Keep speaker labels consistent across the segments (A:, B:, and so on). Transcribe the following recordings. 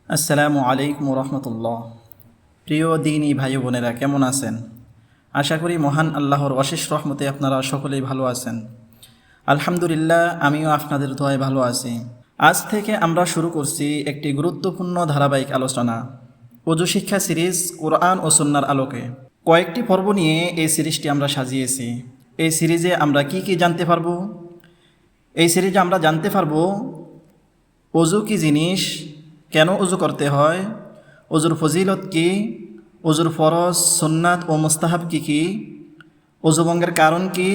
A: আসসালামু আলাইকুম রহমতুল্লাহ। প্রিয় দিনী ভাই বোনেরা, কেমন আছেন? আশা করি মহান আল্লাহর অশেষ রহমতে আপনারা সকলেই ভালো আছেন। আলহামদুলিল্লাহ, আমিও আপনাদের দোয়ায় ভালো আছি। আজ থেকে আমরা শুরু করছি একটি গুরুত্বপূর্ণ ধারাবাহিক আলোচনা, ওযু শিক্ষা সিরিজ কোরআন ও সুন্নাহর আলোকে। কয়েকটি পর্ব নিয়ে এই সিরিজটি আমরা সাজিয়েছি। এই সিরিজে আমরা কি কি জানতে পারবো? এই সিরিজে আমরা জানতে পারবো ওযু কি জিনিস, কেন ওযু করতে হয়, ওযুর ফজিলত কি, ওযুর ফরজ সুন্নাত ও মুস্তাহাব কি কি, ওযু ভঙ্গের কারণ কি,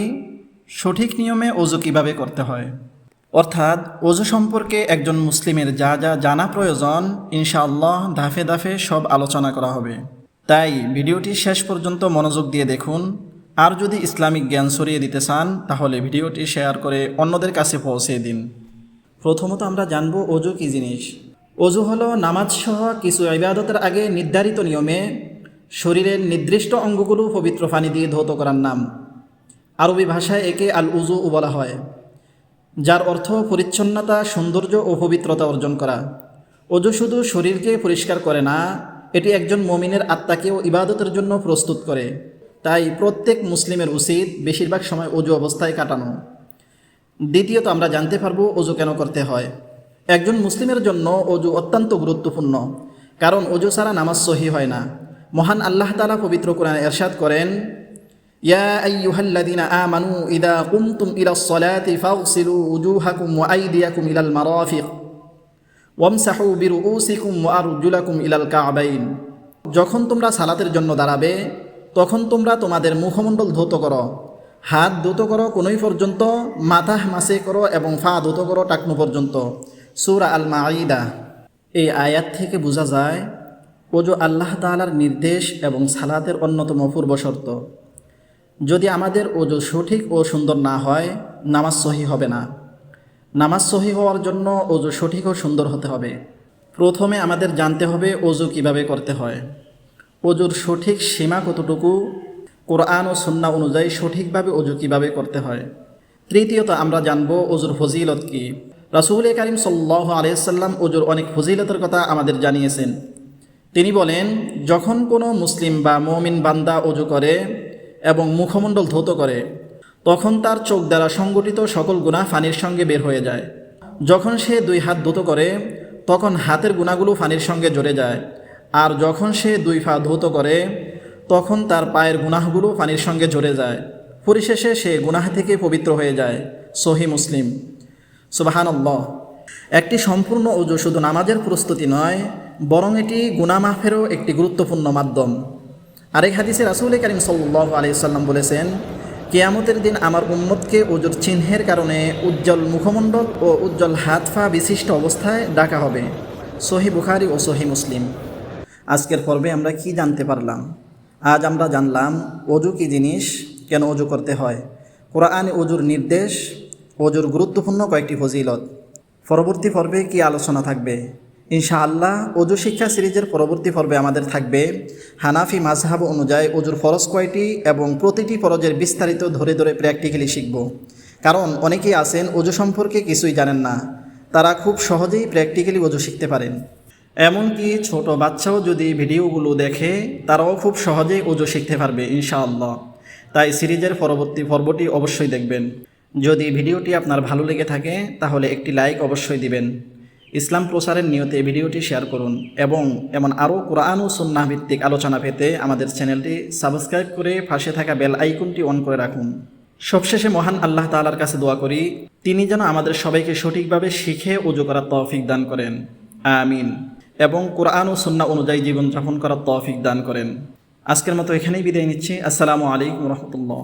A: সঠিক নিয়মে ওযু কিভাবে করতে হয়। অর্থাৎ ওযু সম্পর্কে একজন মুসলিমের যা যা জানা প্রয়োজন, ইনশাআল্লাহ ধাপে ধাপে সব আলোচনা করা হবে। তাই ভিডিওটি শেষ পর্যন্ত মনোযোগ দিয়ে দেখুন। আর যদি ইসলামিক জ্ঞান ছড়িয়ে দিতে চান, তাহলে ভিডিওটি শেয়ার করে অন্যদের কাছে পৌঁছে দিন। প্রথমত আমরা জানব ওযু কি জিনিস। ওযু হলো নামাজ সহ কিছু ইবাদতের আগে নির্ধারিত নিয়মে শরীরের নির্দিষ্ট অঙ্গগুলো পবিত্র পানি দিয়ে ধৌত করার নাম। আরবি ভাষায় একে আল উযু বলা হয়, যার অর্থ পরিচ্ছন্নতা, সৌন্দর্য ও পবিত্রতা অর্জন করা। ওযু শুধু শরীরকে পরিষ্কার করে না, এটি একজন মুমিনের আত্মাকেও ইবাদতের জন্য প্রস্তুত করে। তাই প্রত্যেক মুসলিমের উচিত বেশিরভাগ সময় ওযু অবস্থায় কাটানো। দ্বিতীয়ত আমরা জানতে পারবো ওযু কেন করতে হয়। একজন মুসলিমের জন্য ওযু অত্যন্ত গুরুত্বপূর্ণ, কারণ ওযু ছাড়া নামাজ সহি হয় না। মহান আল্লাহ তাআলা পবিত্র কোরআনে ইরশাদ করেন, ইয়া আইয়ুহাল্লাযীনা আমানু ইযা কুমতুম ইলাস সালাতি ফাগসিলু উজুহাকুম ওয়া আইদিয়াকুম ইলাল মারাফিক ওয়ামসাহু বিরুউসিকুম ওয়া আরজুলাকুম ইলাল কা'বাইন। যখন তোমরা সালাতের জন্য দাঁড়াবে, তখন তোমরা তোমাদের মুখমণ্ডল ধৌত করো, হাত ধৌত করো কনুই পর্যন্ত, মাথা মাসে করো এবং পা ধৌত করো টাকনু পর্যন্ত। সূরা আল মাঈদা। এই আয়াত থেকে বোঝা যায় ওযু আল্লাহ তাআলার নির্দেশ এবং সালাতের অন্যতম পূর্ব শর্ত। যদি আমাদের ওযু সঠিক ও সুন্দর না হয়, নামাজ সহি হবে না। নামাজ সহি হওয়ার জন্য ওযু সঠিক ও সুন্দর হতে হবে। প্রথমে আমাদের জানতে হবে ওযু কিভাবে করতে হয়, ওযুর সঠিক সীমা কতটুকু, কোরআন ও সুন্নাহ অনুযায়ী সঠিকভাবে ওযু কিভাবে করতে হয়। তৃতীয়ত আমরা জানব ওযুর ফজিলত কি। রাসূল কারীম সাল্লাল্লাহু আলাইহি ওয়াসাল্লাম ওযুর অনেক ফজিলতের কথা আমাদের জানিয়েছেন। তিনি বলেন, যখন কোনো মুসলিম বা মুমিন বান্দা ওযু করে এবং মুখমণ্ডল ধৌত করে, তখন তার চোখ দ্বারা সংগঠিত সকল গুনাহ পানির সঙ্গে বের হয়ে যায়। যখন সে দুই হাত ধৌত করে, তখন হাতের গুনাহগুলো পানির সঙ্গে জড়ে যায়। আর যখন সে দুই পা ধৌত করে, তখন তার পায়ের গুনাহগুলো পানির সঙ্গে জড়ে যায়। পরিশেষে সে গুনাহ থেকে পবিত্র হয়ে যায়। সহিহ মুসলিম। সুবহানাল্লাহ। একটি সম্পূর্ণ ওযু শুধু নামাজের প্রস্তুতি নয়, বরং এটি গুনাহ মাফেরও একটি গুরুত্বপূর্ণ মাধ্যম। আরেক হাদিসে রাসূল কারীম সাল্লাল্লাহু আলাইহি ওয়াসাল্লাম বলেছেন, কিয়ামতের দিন আমার উম্মতকে ওযুর চিহ্নের কারণে উজ্জ্বল মুখমণ্ডল ও উজ্জ্বল হাত পা বিশিষ্ট অবস্থায় ডাকা হবে। সহিহ বুখারী ও সহিহ মুসলিম। আজকের পর্বে আমরা কি জানতে পারলাম? আজ আমরা জানলাম ওযু কি জিনিস, কেন ওযু করতে হয়, কোরআনে ওযুর নির্দেশ, ওযুর গুরুত্বপূর্ণ কয়েকটি ফজিলত। পরবর্তী পর্বে কি আলোচনা থাকবে? ইনশাআল্লাহ ওযু শিক্ষা সিরিজের পরবর্তী পর্বে আমাদের থাকবে হানাফি মাযহাব অনুযায়ী ওযুর ফরজ কয়টি এবং প্রতিটি ফরজের বিস্তারিত ধরে ধরে প্র্যাকটিক্যালি শিখব। কারণ অনেকেই আছেন ওযু সম্পর্কে কিছুই জানেন না, তারা খুব সহজেই প্র্যাকটিক্যালি ওযু শিখতে পারেন। এমনকি ছোট বাচ্চাও যদি ভিডিওগুলো দেখে, তারাও খুব সহজেই ওযু শিখতে পারবে ইনশাআল্লাহ। তাই সিরিজের পরবর্তী পর্বটি অবশ্যই দেখবেন। যদি ভিডিওটি আপনার ভালো লেগে থাকে, তাহলে একটি লাইক অবশ্যই দিবেন। ইসলাম প্রচারের নিয়তে ভিডিওটি শেয়ার করুন এবং এমন আরও কোরআন ও সুন্নাহ ভিত্তিক আলোচনা পেতে আমাদের চ্যানেলটি সাবস্ক্রাইব করে পাশে থাকা বেল আইকনটি অন করে রাখুন। সবশেষে মহান আল্লাহ তাআলার কাছে দোয়া করি, তিনি যেন আমাদের সবাইকে সঠিকভাবে শিখে ওযু করার তৌফিক দান করেন, আমিন। এবং কোরআন ও সুন্নাহ অনুযায়ী জীবনযাপন করার তৌফিক দান করেন। আজকের মতো এখানেই বিদায় নিচ্ছি। আসসালামু আলাইকুম রহমতুল্লাহ।